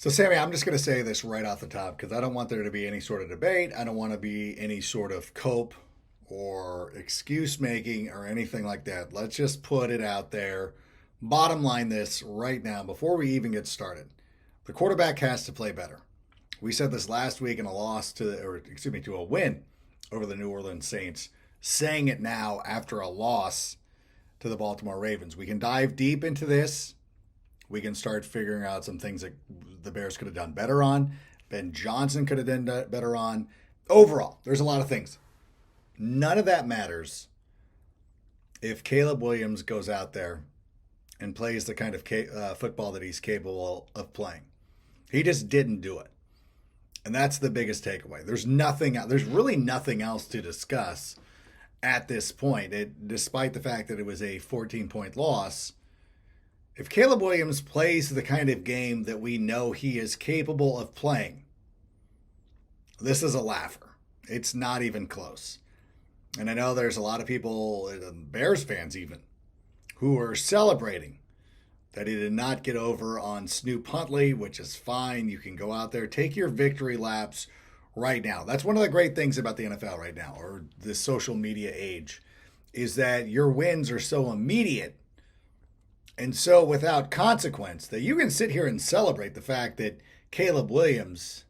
So, Sammy, I'm just going to say this right off the top because I don't want there to be any sort of debate. I don't want to be any sort of cope or excuse making or anything like that. Let's just put it out there. Bottom line this right now before we even get started. The quarterback has to play better. We said this last week in to a win over the New Orleans Saints, saying it now after a loss to the Baltimore Ravens. We can dive deep into this. We can start figuring out some things that the Bears could have done better on. Ben Johnson could have done better on. Overall, there's a lot of things. None of that matters if Caleb Williams goes out there and plays the kind of football that he's capable of playing. He just didn't do it. And that's the biggest takeaway. There's really nothing else to discuss at this point. Despite the fact that it was a 14-point loss, if Caleb Williams plays the kind of game that we know he is capable of playing, this is a laugher. It's not even close. And I know there's a lot of people, Bears fans even, who are celebrating that he did not get over on Snoop Huntley, which is fine. You can go out there, take your victory laps right now. That's one of the great things about the NFL right now, or the social media age, is that your wins are so immediate and so without consequence that you can sit here and celebrate the fact that Caleb Williams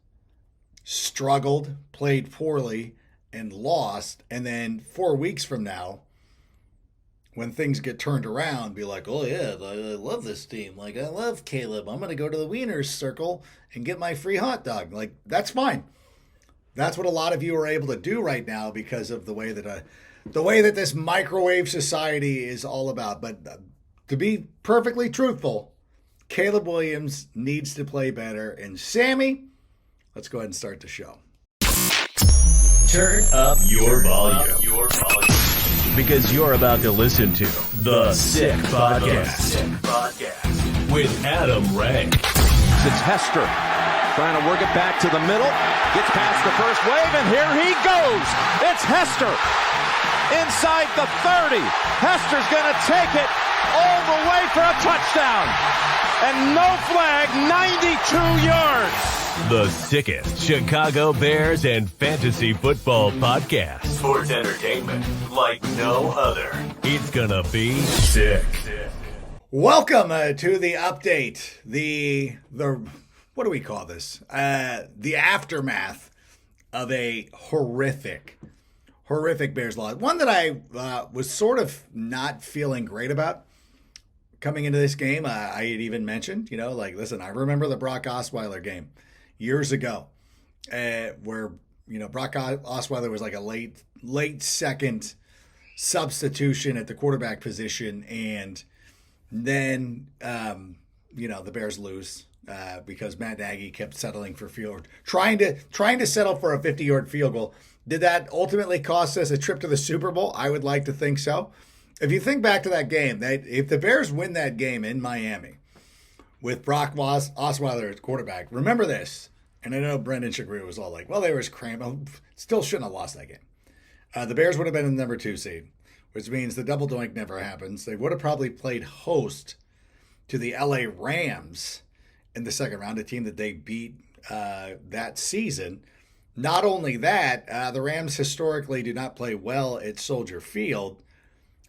struggled, played poorly, and lost. And then 4 weeks from now, when things get turned around, be like, oh yeah, I love this team. Like, I love Caleb. I'm going to go to the Wieners Circle and get my free hot dog. Like, that's fine. That's what a lot of you are able to do right now because of the way that this microwave society is all about. But to be perfectly truthful, Caleb Williams needs to play better. And Sammy, let's go ahead and start the show. Turn up your volume. Because you're about to listen to The Sick Podcast with Adam Ray. It's Hester trying to work it back to the middle. Gets past the first wave, and here he goes. It's Hester inside the 30. Hester's going to take it all the way for a touchdown. And no flag, 92 yards. The sickest Chicago Bears and fantasy football podcast. Sports entertainment like no other. It's gonna be sick. Welcome to the update. The what do we call this? The aftermath of a horrific Bears loss. One that I was sort of not feeling great about coming into this game. I had even mentioned, listen, I remember the Brock Osweiler game years ago, where Brock Osweiler was like a late second substitution at the quarterback position, and then the Bears lose because Matt Nagy kept settling for trying to settle for a 50-yard field goal. Did that ultimately cost us a trip to the Super Bowl? I would like to think so. If you think back to that game, if the Bears win that game in Miami with Brock Osweiler at quarterback, remember this. And I know Brendan Shagreer was all like, well, they were cramped. Still shouldn't have lost that game. The Bears would have been in the number 2 seed, which means the double doink never happens. They would have probably played host to the LA Rams in the second round, a team that they beat that season. Not only that, the Rams historically do not play well at Soldier Field.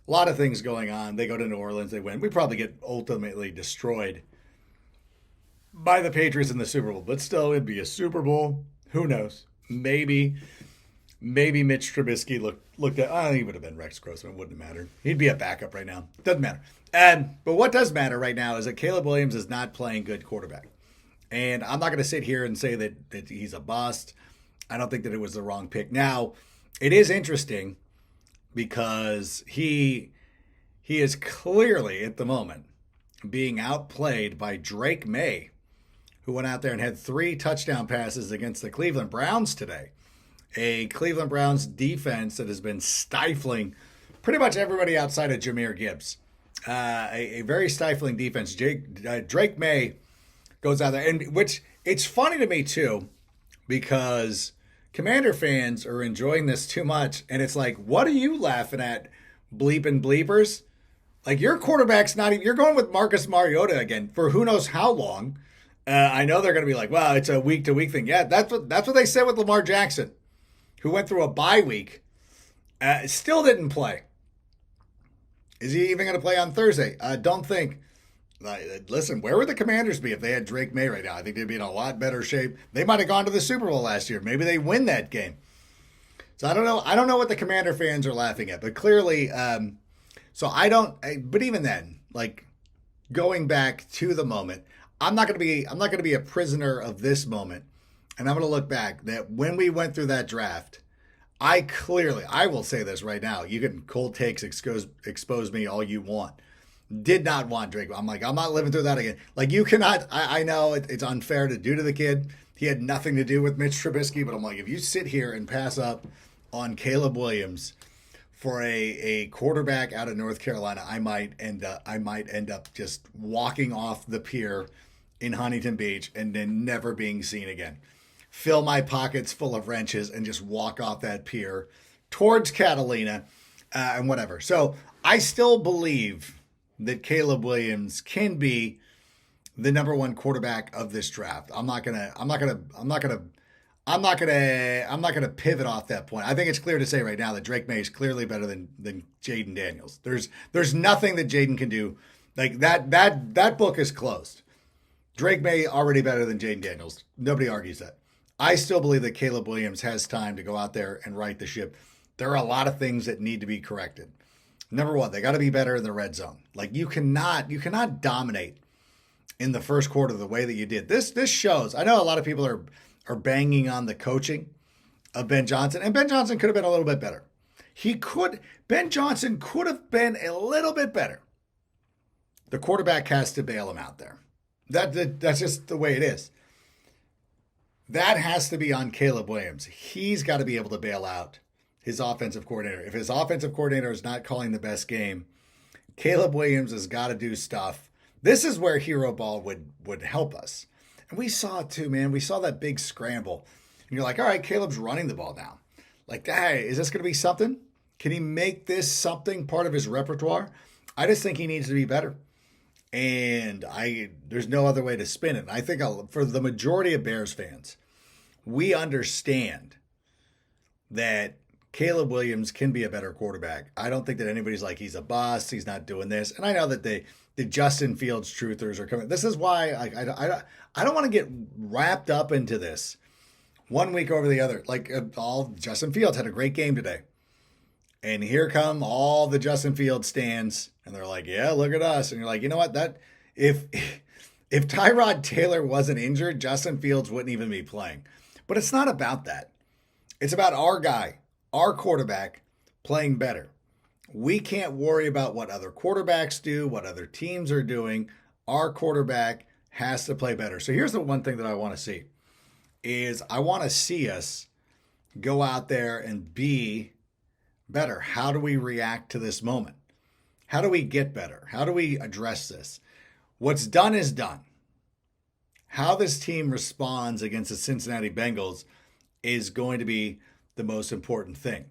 A lot of things going on. They go to New Orleans, they win. We probably get ultimately destroyed by the Patriots in the Super Bowl, but still, it'd be a Super Bowl. Who knows? Maybe Mitch Trubisky looked at. I think he would have been Rex Grossman. Wouldn't have mattered. He'd be a backup right now. Doesn't matter. But what does matter right now is that Caleb Williams is not playing good quarterback, and I'm not going to sit here and say that he's a bust. I don't think that it was the wrong pick. Now, it is interesting because he is clearly at the moment being outplayed by Drake May, who went out there and had 3 touchdown passes against the Cleveland Browns today. A Cleveland Browns defense that has been stifling pretty much everybody outside of Jahmyr Gibbs. A very stifling defense. Drake May goes out there, and which it's funny to me too, because Commander fans are enjoying this too much, and it's like, what are you laughing at, bleeping bleepers? Like, your quarterback's not even, you're going with Marcus Mariota again for who knows how long. I know they're going to be like, well, it's a week-to-week thing. Yeah, that's what they said with Lamar Jackson, who went through a bye week, still didn't play. Is he even going to play on Thursday? Don't think. Listen, where would the Commanders be if they had Drake May right now? I think they'd be in a lot better shape. They might have gone to the Super Bowl last year. Maybe they win that game. So I don't know. I don't know what the Commander fans are laughing at, but clearly, but even then, like going back to the moment, I'm not going to be a prisoner of this moment. And I'm going to look back that when we went through that draft, I will say this right now. You can cold takes expose me all you want. Did not want Drake. I'm like, I'm not living through that again. Like you cannot, I know it's unfair to do to the kid. He had nothing to do with Mitch Trubisky, but I'm like, if you sit here and pass up on Caleb Williams for a quarterback out of North Carolina, I might end up just walking off the pier in Huntington Beach and then never being seen again. Fill my pockets full of wrenches and just walk off that pier towards Catalina and whatever. So I still believe that Caleb Williams can be the number one quarterback of this draft. I'm not gonna pivot off that point. I think it's clear to say right now that Drake May is clearly better than Jaden Daniels. There's nothing that Jaden can do. Like that book is closed. Drake May already better than Jaden Daniels. Nobody argues that. I still believe that Caleb Williams has time to go out there and right the ship. There are a lot of things that need to be corrected. Number one, they got to be better in the red zone. Like you cannot dominate in the first quarter the way that you did. This shows. I know a lot of people are banging on the coaching of Ben Johnson, and Ben Johnson could have been a little bit better. Ben Johnson could have been a little bit better. The quarterback has to bail him out there. That's just the way it is. That has to be on Caleb Williams. He's got to be able to bail out his offensive coordinator. If his offensive coordinator is not calling the best game, Caleb Williams has got to do stuff. This is where hero ball would help us. And we saw it too, man. We saw that big scramble. And you're like, all right, Caleb's running the ball now. Like, hey, is this going to be something? Can he make this something part of his repertoire? I just think he needs to be better. And there's no other way to spin it. I think for the majority of Bears fans, we understand that Caleb Williams can be a better quarterback. I don't think that anybody's like, he's a bust, he's not doing this. And I know that the Justin Fields truthers are coming. This is why I don't want to get wrapped up into this one week over the other. Like Justin Fields had a great game today. And here come all the Justin Fields stands. And they're like, yeah, look at us. And you're like, you know what? If Tyrod Taylor wasn't injured, Justin Fields wouldn't even be playing. But it's not about that. It's about our guy, our quarterback, playing better. We can't worry about what other quarterbacks do, what other teams are doing. Our quarterback has to play better. So here's the one thing that I want to see is I want to see us go out there and be better. How do we react to this moment? How do we get better? How do we address this? What's done is done. How this team responds against the Cincinnati Bengals is going to be the most important thing.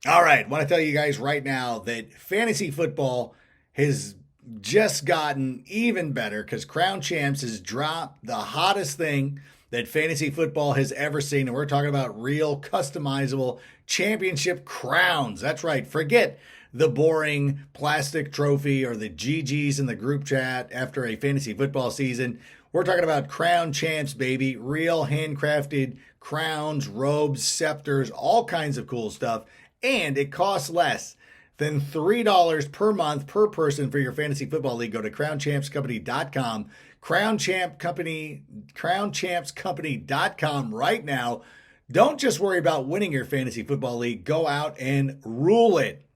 All right, I want to tell you guys right now that fantasy football has just gotten even better because Crown Champs has dropped the hottest thing that fantasy football has ever seen. And we're talking about real customizable championship crowns. That's right. Forget the boring plastic trophy or the GGs in the group chat after a fantasy football season. We're talking about Crown Champs, baby. Real handcrafted crowns, robes, scepters, all kinds of cool stuff. And it costs less than $3 per month per person for your fantasy football league. Go to crownchampscompany.com. crownchampscompany.com right now. Don't just worry about winning your fantasy football league. Go out and rule it.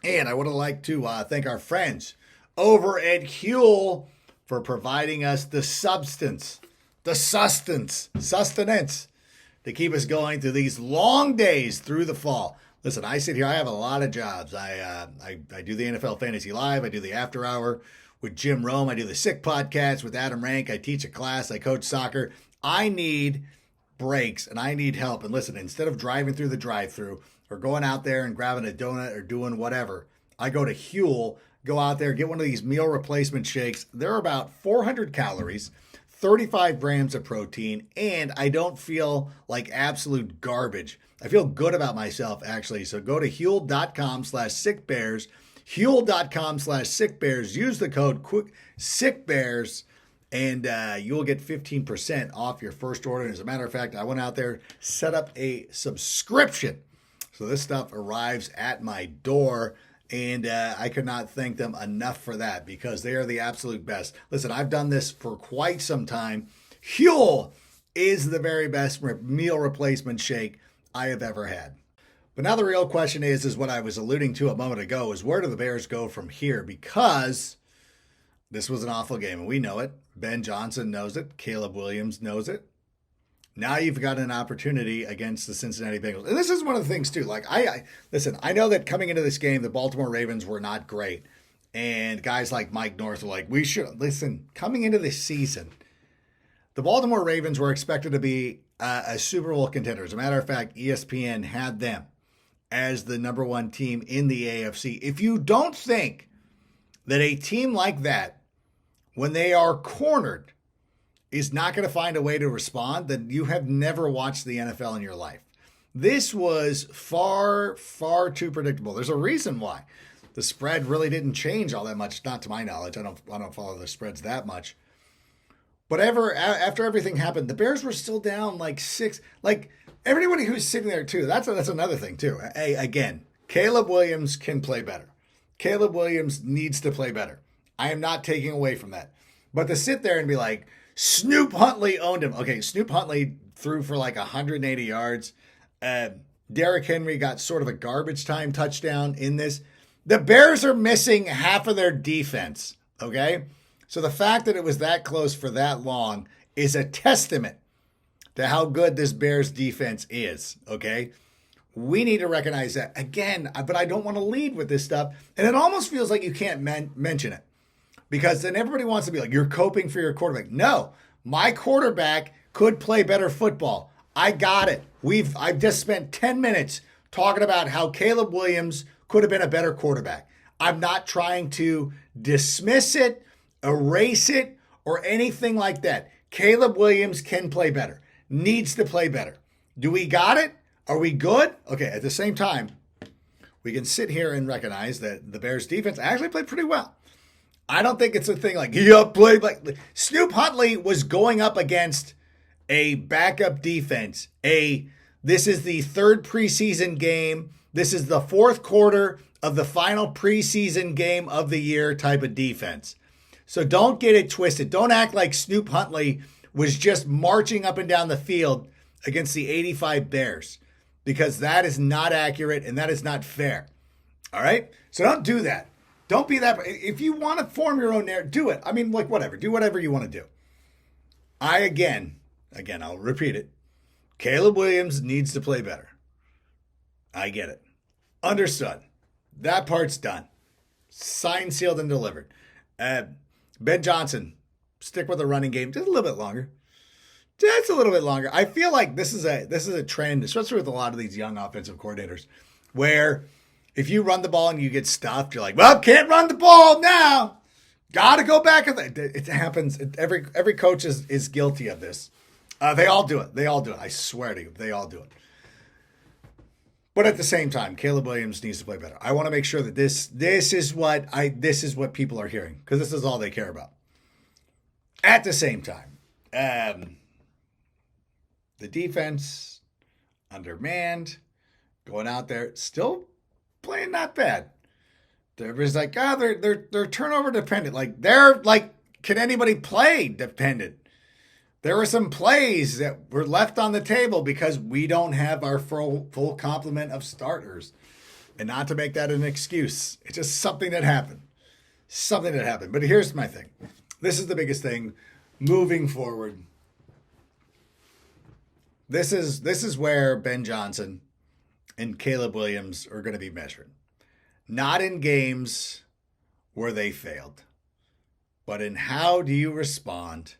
And I would like to thank our friends over at Huel for providing us the sustenance to keep us going through these long days through the fall. Listen, I sit here, I have a lot of jobs. I do the NFL Fantasy Live. I do the After Hour with Jim Rome. I do the Sick Podcast with Adam Rank. I teach a class. I coach soccer. I need breaks and I need help. And listen, instead of driving through the drive-thru or going out there and grabbing a donut or doing whatever, I go to Huel, go out there, get one of these meal replacement shakes. They're about 400 calories, 35 grams of protein, and I don't feel like absolute garbage. I feel good about myself, actually. So go to Huel.com/sickbears, Huel.com/sickbears. Use the code SICKBEARS, and you will get 15% off your first order. And as a matter of fact, I went out there, set up a subscription. So this stuff arrives at my door, and I could not thank them enough for that because they are the absolute best. Listen, I've done this for quite some time. Huel is the very best meal replacement shake I have ever had. But now the real question is what I was alluding to a moment ago, is where do the Bears go from here? Because this was an awful game, and we know it. Ben Johnson knows it. Caleb Williams knows it. Now you've got an opportunity against the Cincinnati Bengals. And this is one of the things, too. Like, listen, I know that coming into this game, the Baltimore Ravens were not great. And guys like Mike North were like, coming into this season, the Baltimore Ravens were expected to be a Super Bowl contender. As a matter of fact, ESPN had them as the number one team in the AFC. If you don't think that a team like that, when they are cornered, is not going to find a way to respond, then you have never watched the NFL in your life. This was far, far too predictable. There's a reason why. The spread really didn't change all that much, not to my knowledge. I don't follow the spreads that much. But after everything happened, the Bears were still down like 6. Like, everybody who's sitting there, too, that's another thing, too. Hey, again, Caleb Williams can play better. Caleb Williams needs to play better. I am not taking away from that. But to sit there and be like, Snoop Huntley owned him. Okay, Snoop Huntley threw for like 180 yards. Derrick Henry got sort of a garbage time touchdown in this. The Bears are missing half of their defense, okay? So the fact that it was that close for that long is a testament to how good this Bears defense is, okay? We need to recognize that. Again, but I don't want to lead with this stuff. And it almost feels like you can't mention it. Because then everybody wants to be like, you're coping for your quarterback. No, my quarterback could play better football. I got it. I've just spent 10 minutes talking about how Caleb Williams could have been a better quarterback. I'm not trying to dismiss it, erase it, or anything like that. Caleb Williams can play better, needs to play better. Do we got it? Are we good? Okay, at the same time, we can sit here and recognize that the Bears defense actually played pretty well. I don't think it's a thing like, played like Snoop Huntley was going up against a backup defense. This is the third preseason game. This is the fourth quarter of the final preseason game of the year type of defense. So don't get it twisted. Don't act like Snoop Huntley was just marching up and down the field against the 85 Bears, because that is not accurate and that is not fair. All right? So don't do that. Don't be that. If you want to form your own narrative, do it. I mean, like, whatever. Do whatever you want to do. Again, I'll repeat it. Caleb Williams needs to play better. I get it. Understood. That part's done. Signed, sealed, and delivered. Ben Johnson, stick with the running game just a little bit longer. Just a little bit longer. I feel like this is a trend, especially with a lot of these young offensive coordinators, where if you run the ball and you get stuffed, you're like, well, can't run the ball now. Got to go back. It happens. Every coach is guilty of this. They all do it. I swear to you, they all do it. But at the same time, Caleb Williams needs to play better. I want to make sure that this is what people are hearing, because this is all they care about. At the same time, the defense undermanned, going out there still playing not bad. Everybody's like, they're turnover dependent. Like, they're like, can anybody play dependent? There were some plays that were left on the table because we don't have our full complement of starters. And not to make that an excuse. It's just something that happened. But here's my thing. This is the biggest thing moving forward. This is where Ben Johnson and Caleb Williams are going to be measured. Not in games where they failed, but in how do you respond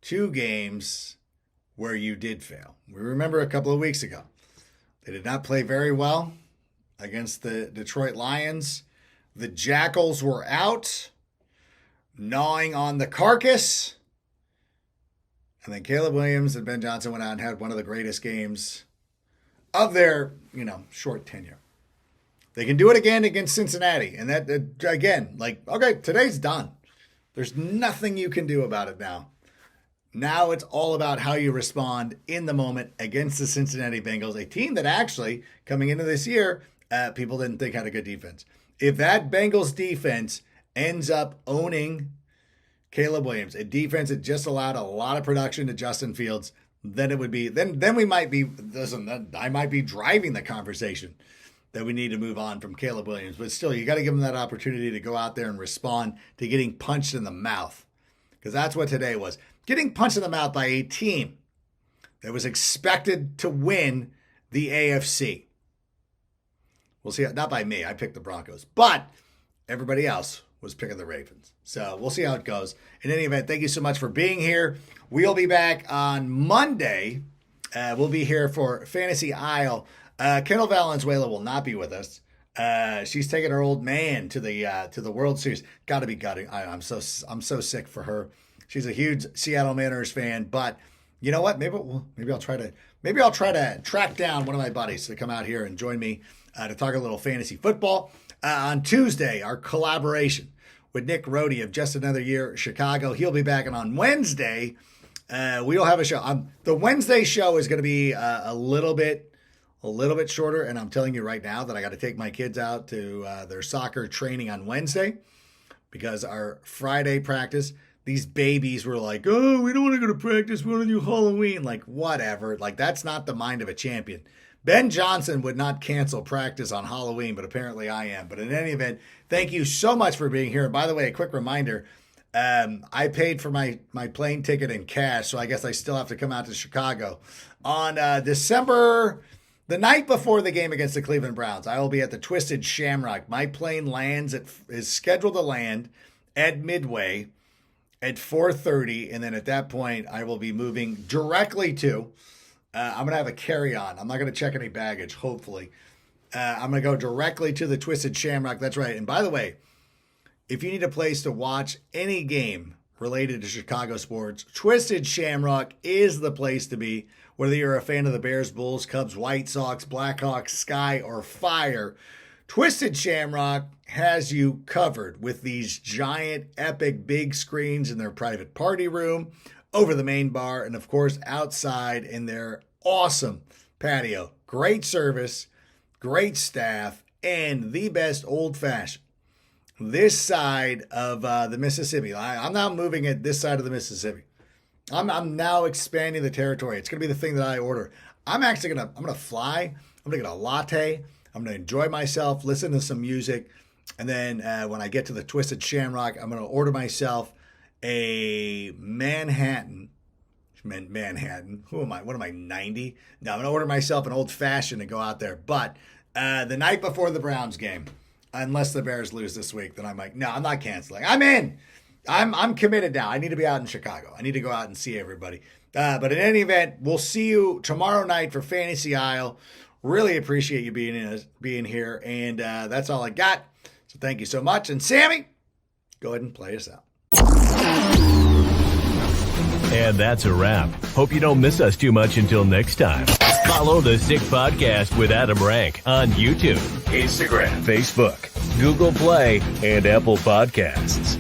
to games where you did fail. We remember a couple of weeks ago, they did not play very well against the Detroit Lions. The Jackals were out, gnawing on the carcass, And then Caleb Williams and Ben Johnson went out and had one of the greatest games of their, short tenure. They can do it again against Cincinnati. And that, again, okay, today's done. There's nothing you can do about it now. Now it's all about how you respond in the moment against the Cincinnati Bengals, a team that actually, coming into this year, people didn't think had a good defense. If that Bengals defense ends up owning Caleb Williams, a defense that just allowed a lot of production to Justin Fields, then it would be, then we might be, I might be driving the conversation that we need to move on from Caleb Williams. But still, you got to give him that opportunity to go out there and respond to getting punched in the mouth. Because that's what today was. Getting punched in the mouth by a team that was expected to win the AFC. We'll see. Not by me. I picked the Broncos. But everybody else was picking the Ravens. So we'll see how it goes. In any event, thank you so much for being here. We'll be back on Monday. We'll be here for Fantasy Isle. Kendall Valenzuela will not be with us. She's taking her old man to the World Series. Got to be gutting. I'm so sick for her. She's a huge Seattle Mariners fan, but you know what? Maybe I'll try to track down one of my buddies to come out here and join me to talk a little fantasy football. On Tuesday, our collaboration with Nick Rohde of Just Another Year Chicago. He'll be back, and on Wednesday, we'll have a show. The Wednesday show is going to be a little bit shorter, and I'm telling you right now that I got to take my kids out to their soccer training on Wednesday because our Friday practice. These babies were like, oh, we don't want to go to practice. We want to do Halloween. Like, whatever. Like, that's not the mind of a champion. Ben Johnson would not cancel practice on Halloween, but apparently I am. But in any event, thank you so much for being here. And by the way, a quick reminder, I paid for my plane ticket in cash, so I guess I still have to come out to Chicago. On December, the night before the game against the Cleveland Browns, I will be at the Twisted Shamrock. My plane is scheduled to land at Midway at 4:30, and then at that point, I will be moving directly to, I'm going to have a carry-on. I'm not going to check any baggage, hopefully. I'm going to go directly to the Twisted Shamrock. That's right. And by the way, if you need a place to watch any game related to Chicago sports, Twisted Shamrock is the place to be. Whether you're a fan of the Bears, Bulls, Cubs, White Sox, Blackhawks, Sky, or Fire, Twisted Shamrock has you covered with these giant, epic, big screens in their private party room, over the main bar, and of course outside in their awesome patio. Great service, great staff, and the best old-fashioned. This side of the Mississippi. I'm now moving at this side of the Mississippi. I'm now expanding the territory. It's going to be the thing that I order. I'm going to fly. I'm going to get a latte. I'm going to enjoy myself, listen to some music, and then when I get to the Twisted Shamrock, I'm going to order myself a Manhattan. Who am I? What am I, 90? No, I'm going to order myself an old-fashioned and go out there. But the night before the Browns game, unless the Bears lose this week, then I'm like, no, I'm not canceling. I'm in. I'm committed now. I need to be out in Chicago. I need to go out and see everybody. But in any event, we'll see you tomorrow night for Fantasy Isle. Really appreciate you being here, and that's all I got. So thank you so much. And Sammy, go ahead and play us out. And that's a wrap. Hope you don't miss us too much until next time. Follow the Sick Podcast with Adam Rank on YouTube, Instagram, Facebook, Google Play, and Apple Podcasts.